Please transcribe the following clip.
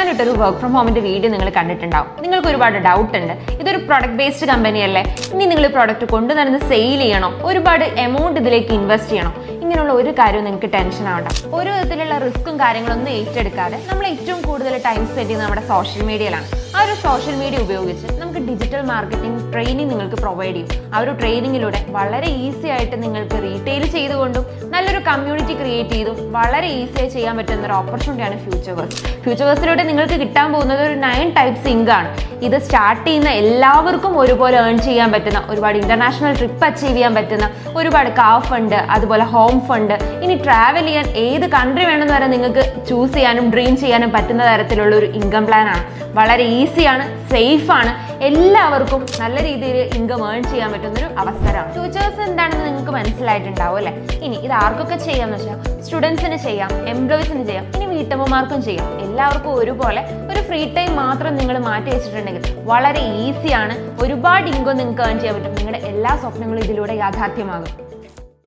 ഞാനിട്ടൊരു work from ഹോമിന്റെ video നിങ്ങൾ കണ്ടിട്ടുണ്ടാവും. നിങ്ങൾക്ക് ഒരുപാട് ഡൗട്ട് ഉണ്ട്, ഇതൊരു പ്രൊഡക്റ്റ് ബേസ്ഡ് കമ്പനി അല്ലേ, ഇനി നിങ്ങൾ പ്രോഡക്റ്റ് കൊണ്ടുനടന്ന് സെയിൽ ചെയ്യണോ, ഒരുപാട് എമൗണ്ട് ഇതിലേക്ക് ഇൻവെസ്റ്റ് ചെയ്യണോ, ഇങ്ങനെയുള്ള ഒരു കാര്യവും നിങ്ങൾക്ക് ടെൻഷൻ ആവണ്ട. ഒരു വിധത്തിലുള്ള റിസ്ക്കും കാര്യങ്ങളൊന്നും ഏറ്റെടുക്കാതെ നമ്മൾ ഏറ്റവും കൂടുതൽ ടൈം സ്പെൻഡ് ചെയ്യുന്നത് നമ്മുടെ സോഷ്യൽ മീഡിയയിലാണ്. ആ ഒരു സോഷ്യൽ മീഡിയ ഉപയോഗിച്ച് നമുക്ക് ഡിജിറ്റൽ മാർക്കറ്റിംഗ് ട്രെയിനിങ് നിങ്ങൾക്ക് പ്രൊവൈഡ് ചെയ്യും. ആ ഒരു ട്രെയിനിങ്ങിലൂടെ വളരെ ഈസി ആയിട്ട് നിങ്ങൾക്ക് റീറ്റെയിൽ ചെയ്തുകൊണ്ടും നല്ലൊരു കമ്മ്യൂണിറ്റി ക്രിയേറ്റ് ചെയ്തും വളരെ ഈസിയായി ചെയ്യാൻ പറ്റുന്ന ഒരു ഓപ്പർച്യൂണിറ്റിയാണ് ഫ്യൂച്ചർവേഴ്സിലൂടെ നിങ്ങൾക്ക് കിട്ടാൻ പോകുന്നത് ഒരു 9 ടൈപ്സ് ഇൻകാണ്. ഇത് സ്റ്റാർട്ട് ചെയ്യുന്ന എല്ലാവർക്കും ഒരുപോലെ ഏൺ ചെയ്യാൻ പറ്റുന്ന, ഒരുപാട് ഇന്റർനാഷണൽ ട്രിപ്പ് അച്ചീവ് ചെയ്യാൻ പറ്റുന്ന, ഒരുപാട് കാർ ഫണ്ട്, അതുപോലെ ഹോം ഫണ്ട്, ഇനി ട്രാവൽ ചെയ്യാൻ ഏത് കൺട്രി വേണമെന്ന് വരെ നിങ്ങൾക്ക് ചൂസ് ചെയ്യാനും ഡ്രീം ചെയ്യാനും പറ്റുന്ന തരത്തിലുള്ള ഒരു ഇൻകം പ്ലാൻ ആണ്. വളരെ ഈസിയാണ്, സേഫ് ആണ്, എല്ലാവർക്കും നല്ല രീതിയിൽ ഇൻകം ഏൺ ചെയ്യാൻ പറ്റുന്നൊരു അവസരമാണ്. ഫ്യൂച്ചേഴ്സ് എന്താണെന്ന് നിങ്ങൾക്ക് മനസ്സിലായിട്ടുണ്ടാവും അല്ലേ? ഇനി ഇത് ആർക്കൊക്കെ ചെയ്യാന്ന് വെച്ചാൽ സ്റ്റുഡൻസിന് ചെയ്യാം, എംപ്ലോയീസിന് ചെയ്യാം, ഇനി വീട്ടമ്മമാർക്കും ചെയ്യാം. എല്ലാവർക്കും ഒരുപോലെ ഒരു ഫ്രീ ടൈം മാത്രം നിങ്ങൾ മാറ്റി വെച്ചിട്ടുണ്ടെങ്കിൽ വളരെ ഈസിയാണ്, ഒരുപാട് ഇൻകം നിങ്ങൾക്ക് ഏൺ ചെയ്യാൻ പറ്റും. നിങ്ങളുടെ എല്ലാ സ്വപ്നങ്ങളും ഇതിലൂടെ യാഥാർത്ഥ്യമാകും.